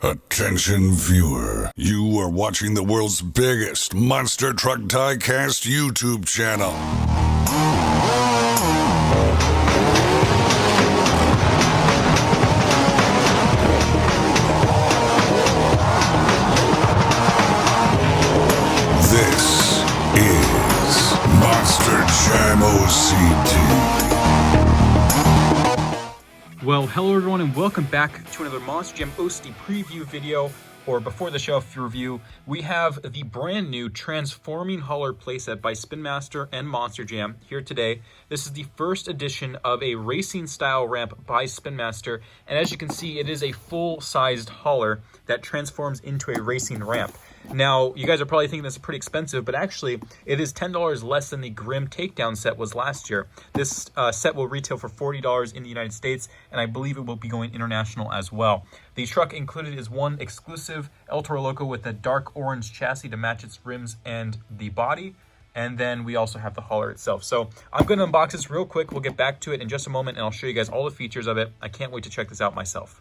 Attention viewer, you are watching the world's biggest monster truck diecast YouTube channel. This is Monster Jam OCD. Well, hello everyone and welcome back to another Monster Jam OCD preview video, or before the shelf review. We have the brand new Transforming Hauler playset by Spin Master and Monster Jam here today. This is the first edition of a racing style ramp by Spin Master, and as you can see, it is a full-sized hauler that transforms into a racing ramp. Now, you guys are probably thinking this is pretty expensive, but actually, it is $10 less than the Grim Takedown set was last year. This set will retail for $40 in the United States, and I believe it will be going international as well. The truck included is one exclusive El Toro Loco with a dark orange chassis to match its rims and the body. And then we also have the hauler itself. So I'm going to unbox this real quick. We'll get back to it in just a moment, and I'll show you guys all the features of it. I can't wait to check this out myself.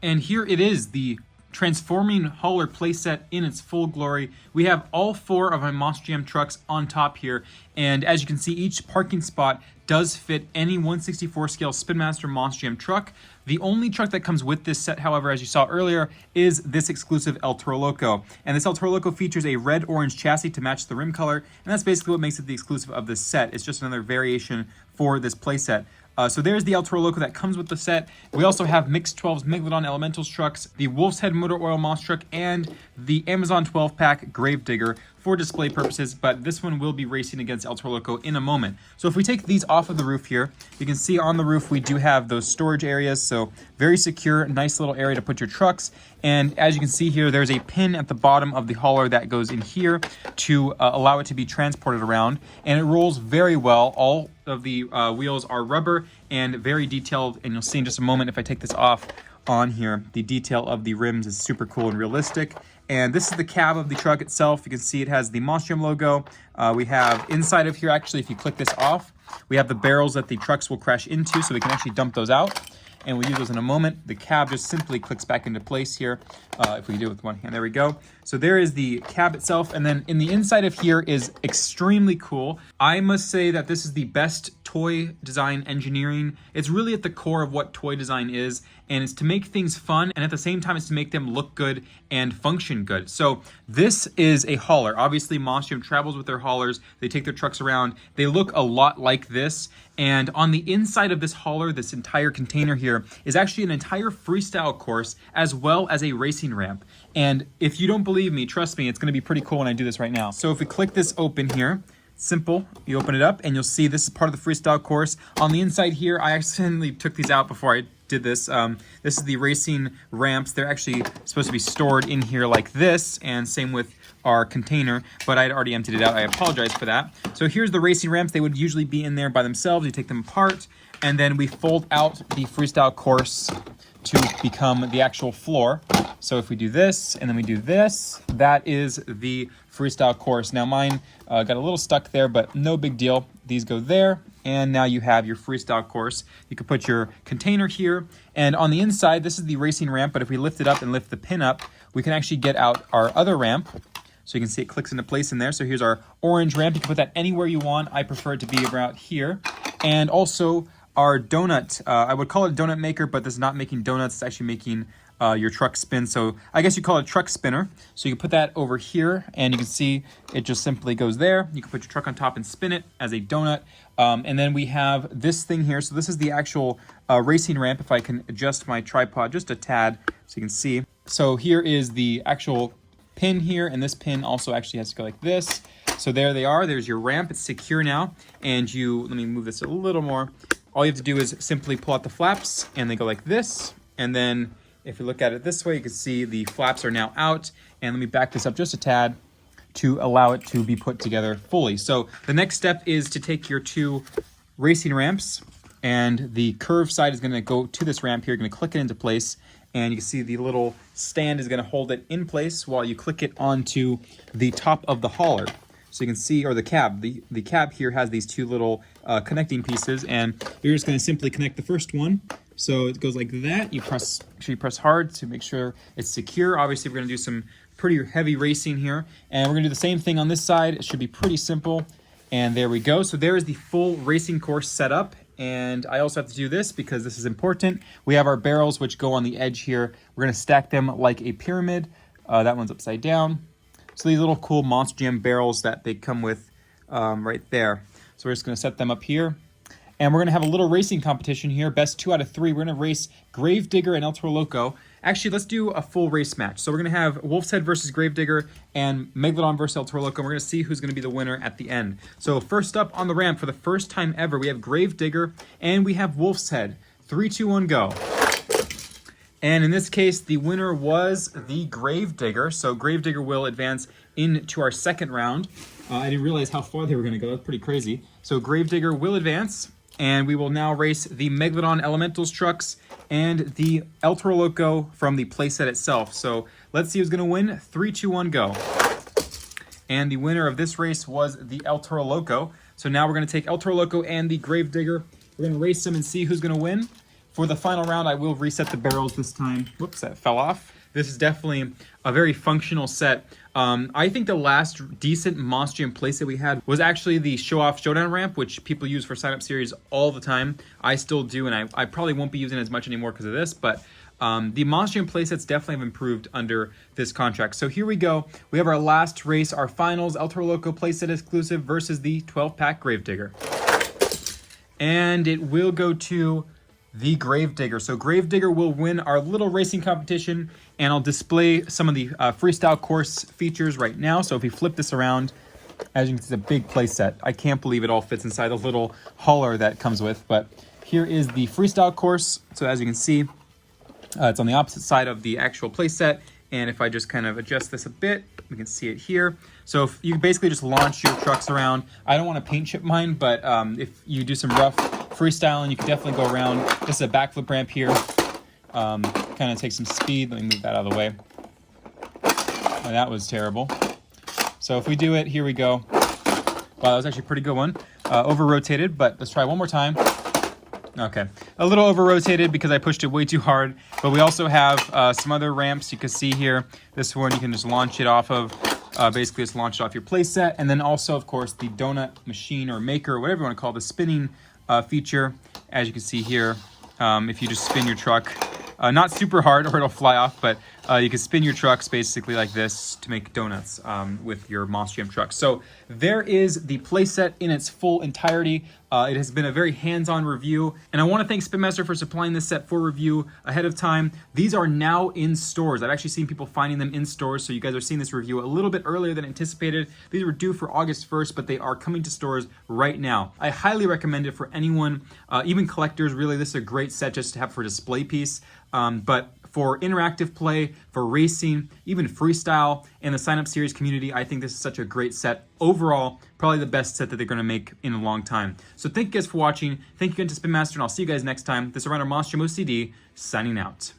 And here it is, the Transforming Hauler playset in its full glory. We have all four of my Monster Jam trucks on top here, and as you can see, each parking spot does fit any 1/64 scale Spin Master Monster Jam truck. The only truck that comes with this set, however, as you saw earlier, is this exclusive El Toro Loco. And this El Toro Loco features a red-orange chassis to match the rim color, and that's basically what makes it the exclusive of this set. It's just another variation for this playset. So there's the El Toro Loco that comes with the set. We also have Mix 12's Megalodon Elementals trucks, the Wolf's Head Motor Oil Monster truck, and the Amazon 12-pack Gravedigger for display purposes, but this one will be racing against El Toro Loco in a moment. So if we take these off of the roof here, you can see on the roof we do have those storage areas, so very secure, nice little area to put your trucks. And as you can see here, there's a pin at the bottom of the hauler that goes in here to allow it to be transported around, and it rolls very well. All of the wheels are rubber and very detailed, and you'll see in just a moment if I take this off on here, the detail of the rims is super cool and realistic. And this is the cab of the truck itself. You can see it has the Monster Jam logo. We have inside of here, actually, if you click this off, we have the barrels that the trucks will crash into, so we can actually dump those out. And we'll use those in a moment. The cab just simply clicks back into place here. If we do it with one hand, there we go. So there is the cab itself. And then in the inside of here is extremely cool. I must say that this is the best toy design engineering. It's really at the core of what toy design is. And it's to make things fun, and at the same time, it's to make them look good and function good. So this is a hauler. Obviously, Monster Jam travels with their haulers. They take their trucks around. They look a lot like this. And on the inside of this hauler, this entire container here, is actually an entire freestyle course as well as a racing ramp. And if you don't believe me, trust me, it's going to be pretty cool when I do this right now. So if we click this open here, simple, you open it up and you'll see this is part of the freestyle course. On the inside here, I accidentally took these out before I did this. This is the racing ramps. They're actually supposed to be stored in here like this, and same with our container, but I'd already emptied it out. I apologize for that. So here's the racing ramps. They would usually be in there by themselves. You take them apart, and then we fold out the freestyle course to become the actual floor. So if we do this, and then we do this, that is the freestyle course. Now mine got a little stuck there, but no big deal. These go there, and now you have your freestyle course. You can put your container here, and on the inside, this is the racing ramp, but if we lift it up and lift the pin up, we can actually get out our other ramp. So you can see it clicks into place in there. So here's our orange ramp. You can put that anywhere you want. I prefer it to be about here. And also our donut, I would call it a donut maker, but this is not making donuts, it's actually making your truck spin. So I guess you call it a truck spinner. So you can put that over here, and you can see it just simply goes there. You can put your truck on top and spin it as a donut. And then we have this thing here. So this is the actual racing ramp. If I can adjust my tripod just a tad so you can see. So here is the actual pin here, and this pin also actually has to go like this. So there they are. There's your ramp. It's secure now. And let me move this a little more. All you have to do is simply pull out the flaps, and they go like this. And then if you look at it this way, you can see the flaps are now out. And let me back this up just a tad to allow it to be put together fully. So the next step is to take your two racing ramps, and the curved side is going to go to this ramp here. You're going to click it into place, and you can see the little stand is going to hold it in place while you click it onto the top of the hauler. So you can see, or the cab, the cab here has these two little connecting pieces, and you're just going to simply connect the first one So it goes like that. You press, make sure you press hard to make sure it's secure. Obviously, we're gonna do some pretty heavy racing here. And we're gonna do the same thing on this side. It should be pretty simple. And there we go. So there is the full racing course set up. And I also have to do this because this is important. We have our barrels which go on the edge here. We're gonna stack them like a pyramid. That one's upside down. So these little cool Monster Jam barrels that they come with right there. So we're just gonna set them up here. And we're gonna have a little racing competition here. Best 2 out of 3. We're gonna race Gravedigger and El Toro Loco. Actually, let's do a full race match. So we're gonna have Wolf's Head versus Gravedigger and Megalodon versus El Toro Loco. And we're gonna see who's gonna be the winner at the end. So first up on the ramp for the first time ever, we have Gravedigger and we have Wolf's Head. 3, 2, 1, go. And in this case, the winner was the Gravedigger. So Gravedigger will advance into our second round. I didn't realize how far they were gonna go. That's pretty crazy. So Gravedigger will advance. And we will now race the Megalodon Elementals trucks and the El Toro Loco from the playset itself. So let's see who's going to win. 3, 2, 1, go. And the winner of this race was the El Toro Loco. So now we're going to take El Toro Loco and the Gravedigger. We're going to race them and see who's going to win. For the final round, I will reset the barrels this time. Whoops, that fell off. This is definitely a very functional set. I think the last decent Monster Jam playset we had was actually the Show Off Showdown ramp, which people use for sign-up series all the time. I still do, and I probably won't be using it as much anymore because of this, but the Monster Jam playsets definitely have improved under this contract. So here we go. We have our last race, our finals, El Toro Loco playset exclusive versus the 12-pack Gravedigger. And it will go to the Gravedigger. So Gravedigger will win our little racing competition, and I'll display some of the Freestyle Course features right now. So if we flip this around, as you can see, it's a big play set. I can't believe it all fits inside the little hauler that comes with, but here is the Freestyle Course. So as you can see, it's on the opposite side of the actual play set. And if I just kind of adjust this a bit, we can see it here. So if you basically just launch your trucks around. I don't want to paint chip mine, but if you do some rough freestyling, you can definitely go around. This is a backflip ramp here. Kind of take some speed. Let me move that out of the way. Oh, that was terrible. So if we do it, here we go. Wow, that was actually a pretty good one. Over-rotated, but let's try one more time. Okay, a little over-rotated because I pushed it way too hard, but we also have some other ramps you can see here. This one you can just launch it off of, basically just launch it off your playset, and then also, of course, the donut machine or maker, whatever you want to call it, the spinning feature, as you can see here. If you just spin your truck, not super hard or it'll fly off, but you can spin your trucks basically like this to make donuts with your Monster Jam trucks. So there is the playset in its full entirety. It has been a very hands-on review, and I want to thank Spin Master for supplying this set for review ahead of time. These are now in stores. I've actually seen people finding them in stores, so you guys are seeing this review a little bit earlier than anticipated. These were due for August 1st, but they are coming to stores right now. I highly recommend it for anyone, even collectors. Really, this is a great set just to have for a display piece. But for interactive play, for racing, even freestyle, and the sign-up series community, I think this is such a great set. Overall, probably the best set that they're going to make in a long time. So thank you guys for watching. Thank you again to Spin Master, and I'll see you guys next time. This is Around Our Monster Jam OCD, signing out.